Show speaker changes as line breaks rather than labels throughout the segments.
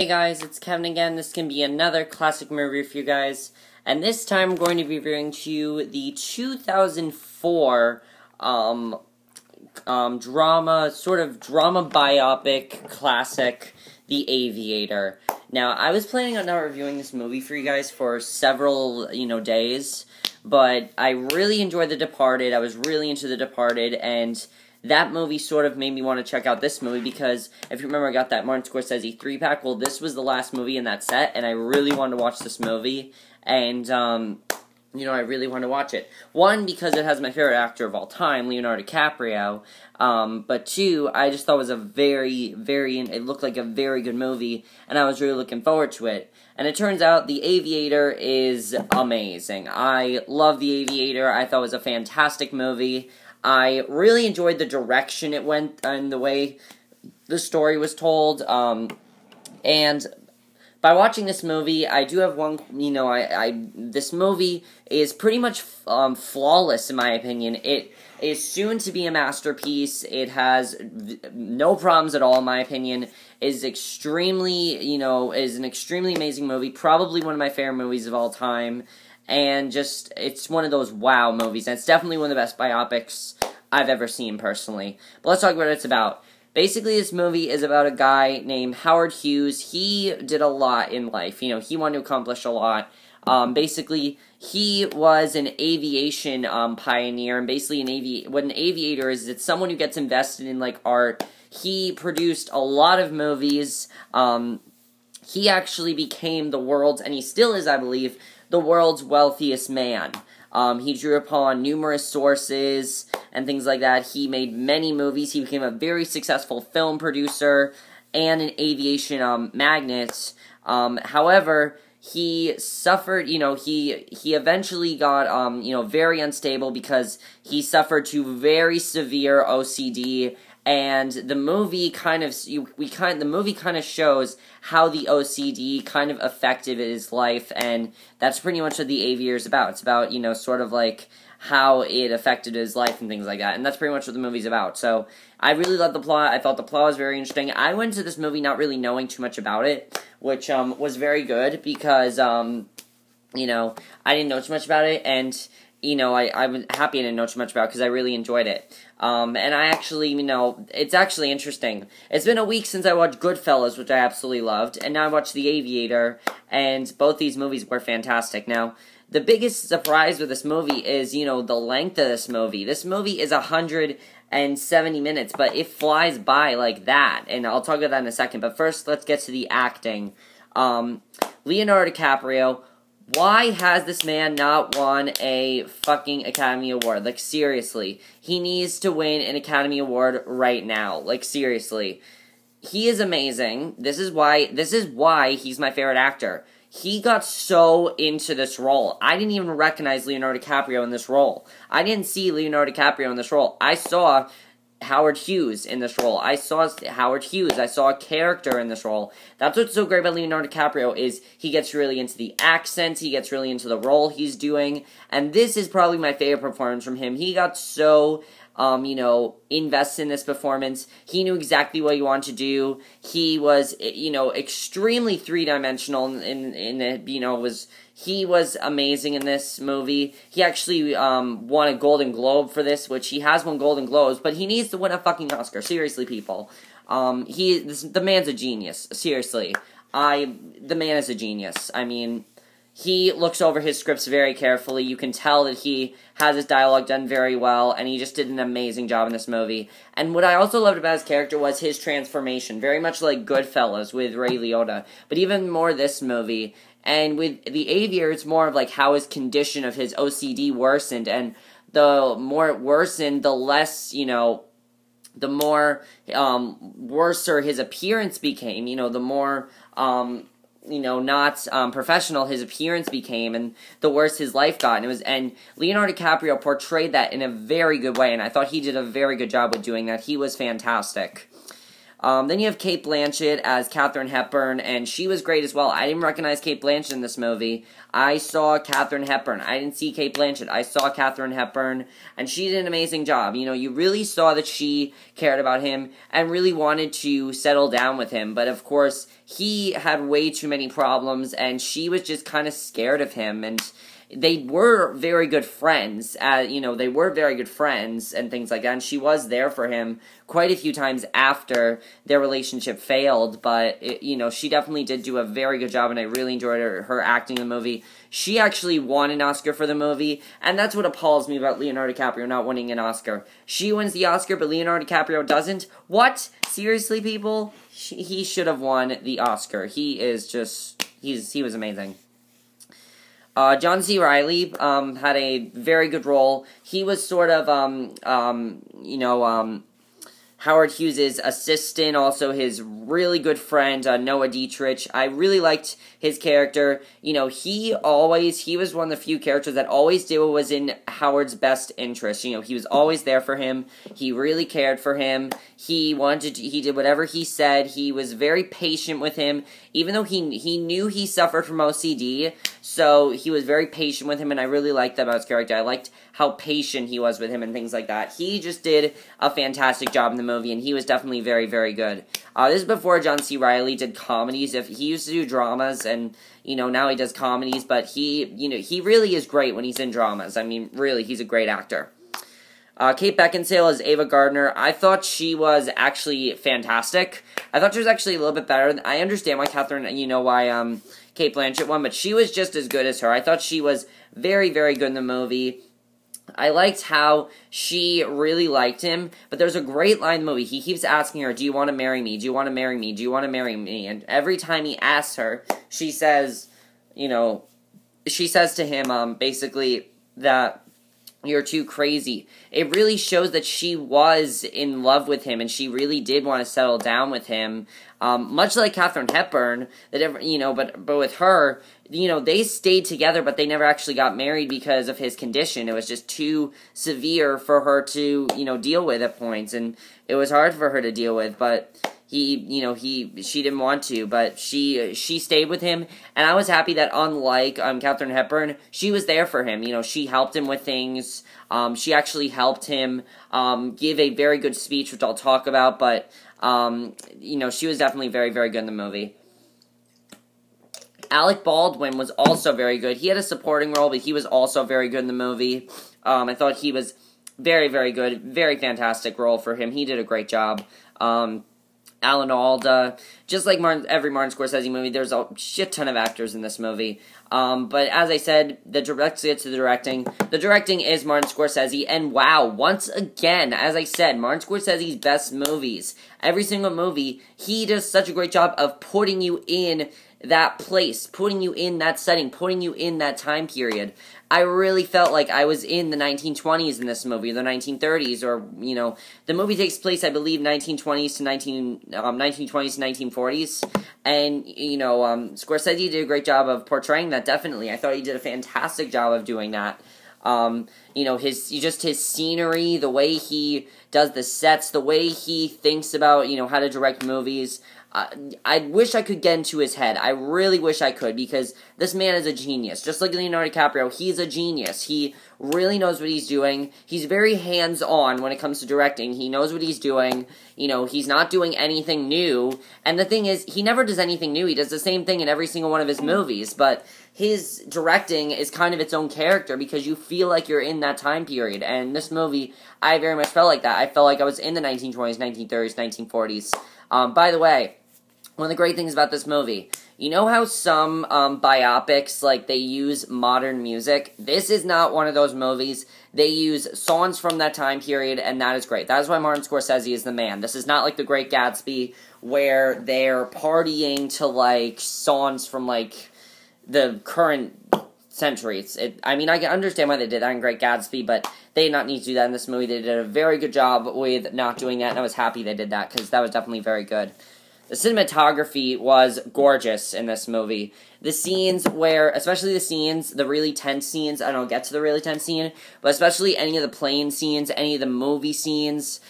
Hey guys, it's Kevin again. This can be another classic movie for you guys. And this time I'm going to be reviewing to you the 2004 drama biopic classic, The Aviator. Now, I was planning on not reviewing this movie for you guys for several, days, but I really enjoyed The Departed. I was really into The Departed, and that movie sort of made me want to check out this movie because, if you remember, I got that Martin Scorsese 3-pack. Well, this was the last movie in that set, and I really wanted to watch this movie, and, I really wanted to watch it. One, because it has my favorite actor of all time, Leonardo DiCaprio, but two, I just thought it was it looked like a very good movie, and I was really looking forward to it. And it turns out The Aviator is amazing. I love The Aviator. I thought it was a fantastic movie. I really enjoyed the direction it went and the way the story was told, and by watching this movie, I do have one, this movie is pretty much flawless in my opinion. It is soon to be a masterpiece. It has no problems at all in my opinion. Is extremely, is an extremely amazing movie, probably one of my favorite movies of all time. And just, it's one of those wow movies, and it's definitely one of the best biopics I've ever seen, personally. But let's talk about what it's about. Basically, this movie is about a guy named Howard Hughes. He did a lot in life. He wanted to accomplish a lot. Basically, he was an aviation pioneer, and basically what an aviator is, it's someone who gets invested in, art. He produced a lot of movies. He actually became the world's, and he still is, I believe, the world's wealthiest man. He drew upon numerous sources and things like that. He made many movies. He became a very successful film producer and an aviation magnate. However, he suffered, he eventually got, very unstable because he suffered to very severe OCD. And the movie kind of shows how the OCD kind of affected his life, and that's pretty much what The Aviator is about. It's about, sort of like how it affected his life and things like that, and that's pretty much what the movie's about. So, I really loved the plot. I thought the plot was very interesting. I went to this movie not really knowing too much about it, which, was very good, because, I didn't know too much about it, and I'm happy I didn't know too much about it because I really enjoyed it. And I actually, it's actually interesting. It's been a week since I watched Goodfellas, which I absolutely loved, and now I watched The Aviator, and both these movies were fantastic. Now, the biggest surprise with this movie is, the length of this movie. This movie is 170 minutes, but it flies by like that, and I'll talk about that in a second. But first, let's get to the acting. Leonardo DiCaprio. Why has this man not won a fucking Academy Award? Like, seriously. He needs to win an Academy Award right now. Like, seriously. He is amazing. This is why he's my favorite actor. He got so into this role. I didn't even recognize Leonardo DiCaprio in this role. I didn't see Leonardo DiCaprio in this role. I saw Howard Hughes in this role. I saw Howard Hughes. I saw a character in this role. That's what's so great about Leonardo DiCaprio is he gets really into the accent, he gets really into the role he's doing, and this is probably my favorite performance from him. He got so, invested in this performance. He knew exactly what he wanted to do. He was, extremely three-dimensional he was amazing in this movie. He actually won a Golden Globe for this, which he has won Golden Globes, but he needs to win a fucking Oscar. Seriously, people. The man's a genius. Seriously. The man is a genius. I mean, he looks over his scripts very carefully. You can tell that he has his dialogue done very well, and he just did an amazing job in this movie. And what I also loved about his character was his transformation, very much like Goodfellas with Ray Liotta, but even more this movie. And with The Aviator, it's more of like how his condition of his OCD worsened, and the more it worsened, the less, the more worser his appearance became, the more, not professional his appearance became, and the worse his life got. And Leonardo DiCaprio portrayed that in a very good way, and I thought he did a very good job with doing that. He was fantastic. Then you have Cate Blanchett as Katherine Hepburn, and she was great as well. I didn't recognize Cate Blanchett in this movie. I saw Katherine Hepburn. I didn't see Cate Blanchett. I saw Katherine Hepburn, and she did an amazing job. You know, you really saw that she cared about him and really wanted to settle down with him. But, of course, he had way too many problems, and she was just kind of scared of him, and they were very good friends, they were very good friends and things like that, and she was there for him quite a few times after their relationship failed, but, she definitely did do a very good job, and I really enjoyed her acting in the movie. She actually won an Oscar for the movie, and that's what appalls me about Leonardo DiCaprio not winning an Oscar. She wins the Oscar, but Leonardo DiCaprio doesn't? What? Seriously, people? He should have won the Oscar. He was amazing. John C. Reilly had a very good role. He was sort of, Howard Hughes' assistant, also his really good friend, Noah Dietrich. I really liked his character. He was one of the few characters that always did what was in Howard's best interest. He was always there for him. He really cared for him. He did whatever he said. He was very patient with him, even though he knew he suffered from OCD, so he was very patient with him, and I really liked that about his character. I liked how patient he was with him and things like that. He just did a fantastic job in the movie, and he was definitely very, very good. This is before John C. Reilly did comedies. He used to do dramas, and, now he does comedies, but he really is great when he's in dramas. I mean, really, he's a great actor. Kate Beckinsale as Ava Gardner. I thought she was actually fantastic. I thought she was actually a little bit better. I understand why why Cate Blanchett won, but she was just as good as her. I thought she was very, very good in the movie. I liked how she really liked him, but there's a great line in the movie. He keeps asking her, do you want to marry me? Do you want to marry me? Do you want to marry me? And every time he asks her, she says, she says to him, basically, that you're too crazy. It really shows that she was in love with him, and she really did want to settle down with him. Much like Katherine Hepburn, but with her, they stayed together, but they never actually got married because of his condition. It was just too severe for her to, deal with at points, and it was hard for her to deal with, but she didn't want to, but she stayed with him, and I was happy that unlike Katherine Hepburn, she was there for him. She helped him with things. She actually helped him give a very good speech, which I'll talk about, but she was definitely very, very good in the movie. Alec Baldwin was also very good. He had a supporting role, but he was also very good in the movie. I thought he was very, very good. Very fantastic role for him. He did a great job. Alda, just like every Martin Scorsese movie, there's a shit ton of actors in this movie. But as I said, let's get to the directing. The directing is Martin Scorsese, and wow, once again, as I said, Martin Scorsese's best movies. Every single movie, he does such a great job of putting you in that place, putting you in that setting, putting you in that time period. I really felt like I was in the 1920s in this movie, the 1930s, or, the movie takes place, I believe, 1920s to 1940s, and, Scorsese did a great job of portraying that, definitely. I thought he did a fantastic job of doing that. His scenery, the way he does the sets, the way he thinks about, how to direct movies. I wish I could get into his head. I really wish I could, because this man is a genius. Just like Leonardo DiCaprio, he's a genius. He really knows what he's doing. He's very hands-on when it comes to directing. He knows what he's doing. He's not doing anything new. And the thing is, he never does anything new. He does the same thing in every single one of his movies. But his directing is kind of its own character, because you feel like you're in that time period. And in this movie, I very much felt like that. I felt like I was in the 1920s, 1930s, 1940s. By the way, one of the great things about this movie, you know how some biopics, they use modern music? This is not one of those movies. They use songs from that time period, and that is great. That is why Martin Scorsese is the man. This is not like The Great Gatsby, where they're partying to, songs from, the current century. I can understand why they did that in Great Gatsby, but they did not need to do that in this movie. They did a very good job with not doing that, and I was happy they did that, because that was definitely very good. The cinematography was gorgeous in this movie. The scenes especially the really tense scenes, I don't get to the really tense scene, but especially any of the plane scenes, any of the movie scenes,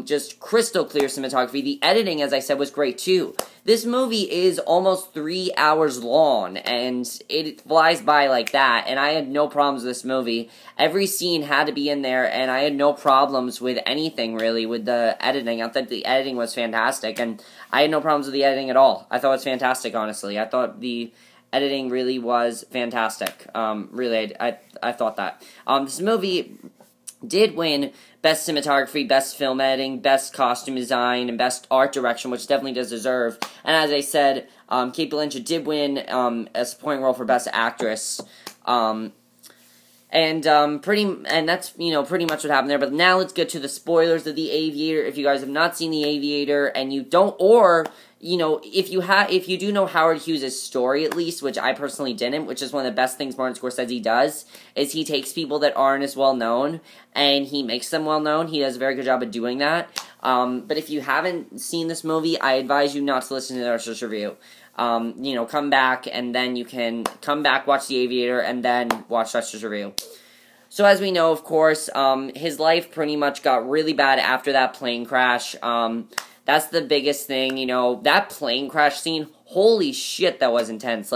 Just crystal clear cinematography. The editing, as I said, was great too. This movie is almost 3 hours long, and it flies by like that, and I had no problems with this movie. Every scene had to be in there, and I had no problems with anything, really, with the editing. I thought the editing was fantastic, and I had no problems with the editing at all. I thought it was fantastic, honestly. I thought the editing really was fantastic. Really, I thought that. This movie did win Best Cinematography, Best Film Editing, Best Costume Design, and Best Art Direction, which definitely does deserve. And as I said, Cate Blanchett did win a supporting role for Best Actress. And that's, pretty much what happened there. But now let's get to the spoilers of The Aviator. If you guys have not seen The Aviator, and you don't, or if you do know Howard Hughes' story at least, which I personally didn't, which is one of the best things Martin Scorsese does, is he takes people that aren't as well known and he makes them well known. He does a very good job of doing that. But if you haven't seen this movie, I advise you not to listen to the rest of this review. Come back, and then you can come back, watch The Aviator, and then watch the rest of this review. So as we know, of course, his life pretty much got really bad after that plane crash. That's the biggest thing, that plane crash scene, holy shit, that was intense.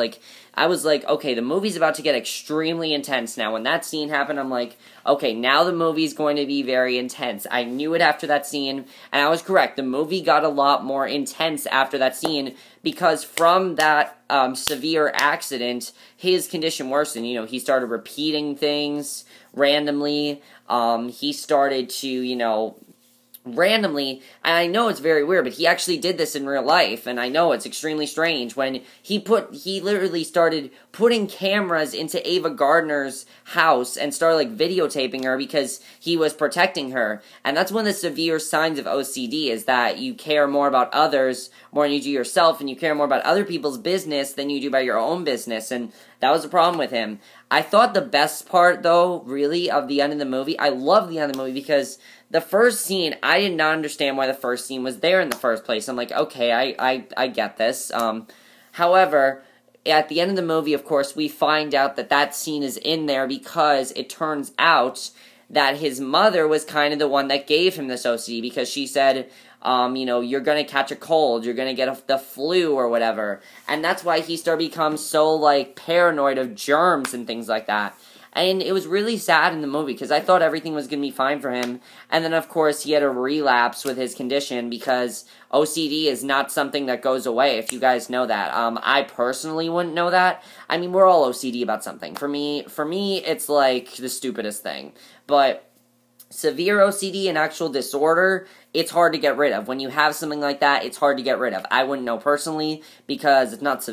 I was like, okay, the movie's about to get extremely intense now. When that scene happened, I'm like, okay, now the movie's going to be very intense. I knew it after that scene, and I was correct. The movie got a lot more intense after that scene, because from that severe accident, his condition worsened. He started repeating things randomly. He started to, randomly, and I know it's very weird, but he actually did this in real life, and I know it's extremely strange, when he literally started putting cameras into Ava Gardner's house and started, videotaping her because he was protecting her, and that's one of the severe signs of OCD, is that you care more about others more than you do yourself, and you care more about other people's business than you do about your own business, and that was the problem with him. I thought the best part, though, really, of the end of the movie, I love the end of the movie, because the first scene, I did not understand why the first scene was there in the first place. I'm like, okay, I get this. However, at the end of the movie, of course, we find out that scene is in there because it turns out that his mother was kind of the one that gave him this OCD, because she said, you're going to catch a cold, you're going to get the flu or whatever. And that's why he started to become so, paranoid of germs and things like that. And it was really sad in the movie, because I thought everything was going to be fine for him. And then, of course, he had a relapse with his condition, because OCD is not something that goes away, if you guys know that. I personally wouldn't know that. I mean, we're all OCD about something. For me, it's the stupidest thing. But severe OCD, an actual disorder, it's hard to get rid of. When you have something like that, it's hard to get rid of. I wouldn't know personally, because not a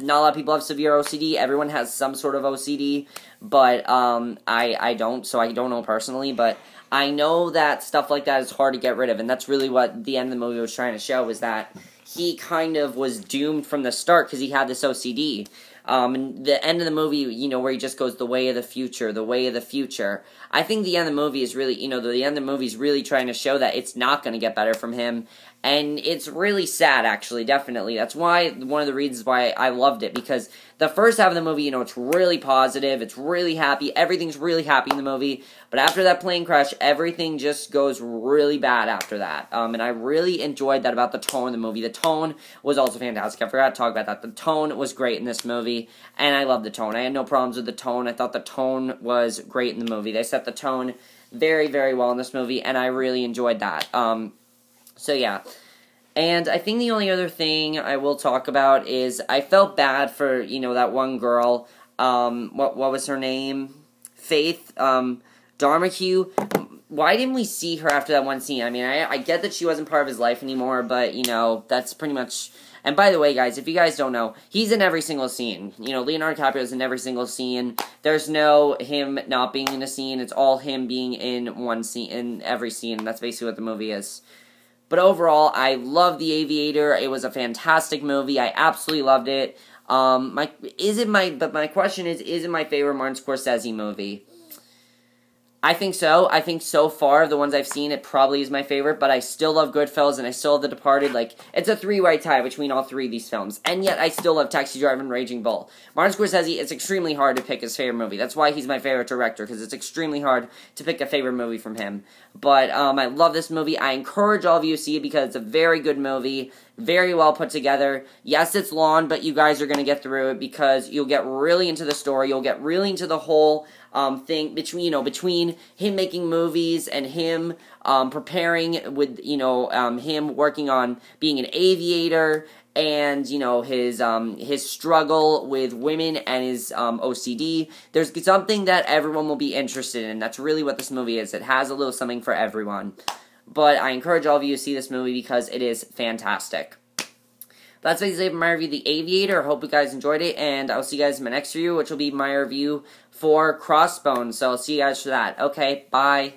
lot of people have severe OCD. Everyone has some sort of OCD, but I don't, so I don't know personally, but I know that stuff like that is hard to get rid of, and that's really what the end of the movie was trying to show, is that he kind of was doomed from the start because he had this OCD. And the end of the movie, where he just goes, the way of the future, the way of the future. I think the end of the movie is really, the end of the movie is really trying to show that it's not going to get better from him. And it's really sad, actually, definitely. That's why, one of the reasons why I loved it, because the first half of the movie, it's really positive, it's really happy, everything's really happy in the movie, but after that plane crash, everything just goes really bad after that. And I really enjoyed that about the tone of the movie. The tone was also fantastic. I forgot to talk about that. The tone was great in this movie, and I loved the tone. I had no problems with the tone. I thought the tone was great in the movie. They set the tone very, very well in this movie, and I really enjoyed that. So yeah, and I think the only other thing I will talk about is I felt bad for, that one girl, what was her name? Faith, Darmahue. Why didn't we see her after that one scene? I mean, I get that she wasn't part of his life anymore, but, that's pretty much... And by the way, guys, if you guys don't know, he's in every single scene. Leonardo DiCaprio's in every single scene. There's no him not being in a scene. It's all him being in one scene, in every scene. That's basically what the movie is. But overall, I love The Aviator. It was a fantastic movie. I absolutely loved it. My question is it my favorite Martin Scorsese movie? I think so. I think so far, of the ones I've seen, it probably is my favorite, but I still love Goodfellas, and I still love The Departed. Like, it's a three-way tie between all three of these films, and yet I still love Taxi Driver and Raging Bull. Martin Scorsese, it's extremely hard to pick his favorite movie. That's why he's my favorite director, because it's extremely hard to pick a favorite movie from him. But I love this movie. I encourage all of you to see it because it's a very good movie, very well put together. Yes, it's long, but you guys are going to get through it because you'll get really into the story. You'll get really into the whole thing between him making movies and him preparing with, him working on being an aviator, and, his struggle with women and his OCD. There's something that everyone will be interested in. That's really what this movie is. It has a little something for everyone. But I encourage all of you to see this movie because it is fantastic. That's basically my review of The Aviator. I hope you guys enjoyed it, and I'll see you guys in my next review, which will be my review for Crossbones. So I'll see you guys for that. Okay, bye.